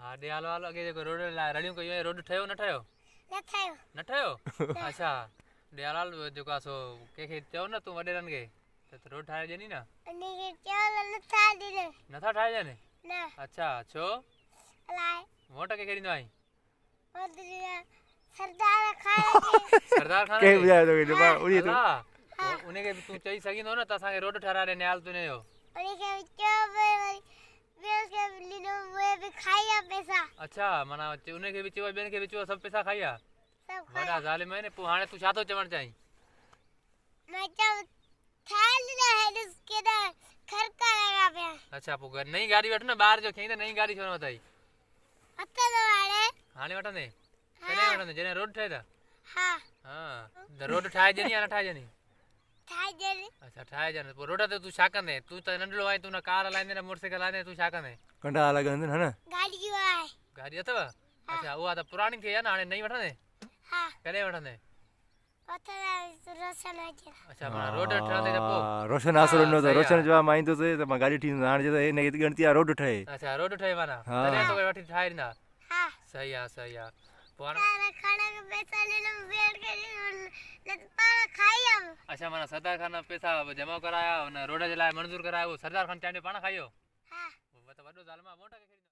हाँ दे हालो हालो अगे रोड ला रड़ियों कयो रोड ठयो न ठयो न ठयो अच्छा दे हालो जो का सो के चयो न तू वडेरन के तो रोड ठाए जनी ना अने के चयो न था दे न था ठाए जने ना अच्छा छो अलाए वोट के केड़ी आई सरदार खान सरदार खान के बुझायो तो के बा उड़ी तो उन्हें के तू चई सकिंदो न त असा के रोड ठहरा दे न्याल तूने यो उन्हें के चयो बेल के लिनो वे भी खाया पैसा अच्छा माना उन्हें के बिचो बेन के बिचो सब पैसा खाया सब वडा जालिम है ने पु हाने तू छातो चवण चाही मैं जब थाल ना है इसके ना घर का लगा पे अच्छा पु नई गाड़ी वठ न बाहर जो खई त नई गाड़ी छोनो तई अत्ता तो वाले हाने वठने कने वठने जने रोड ठे त हां हां द रोड ठाए जनी या न ठाए जनी था जने अच्छा ठाए जने पु रोड ते तू छा कंदे तू त नंडलो आई तू न कार हलाइंदे न मोटरसाइकिल हलाइंदे तू छा कंदे कंडा लगन है ना गाड़ी जो है गाड़ी अथव अच्छा उहा त पुरानी थी या न हाने नई वठने हां कने वठने अत्ता रोशन है अच्छा माना रोड ठहंदे त पो रोशन आसरो न तो रोशन जो माइन तो से त गाड़ी ठीक हाण जे ने गणती रोड ठे अच्छा रोड ठे माना हाँ। तने तो वठी ठाए ना हां सही आ पुराना तारा खाना के पैसा ले लो वेट के न पारा खाया अच्छा माना सरदार खान पैसा जमा कराया रोड जे लाए मंजूर कराया वो सरदार खान टाइम पाण खायो हां वो त वडो जालमा मोटा के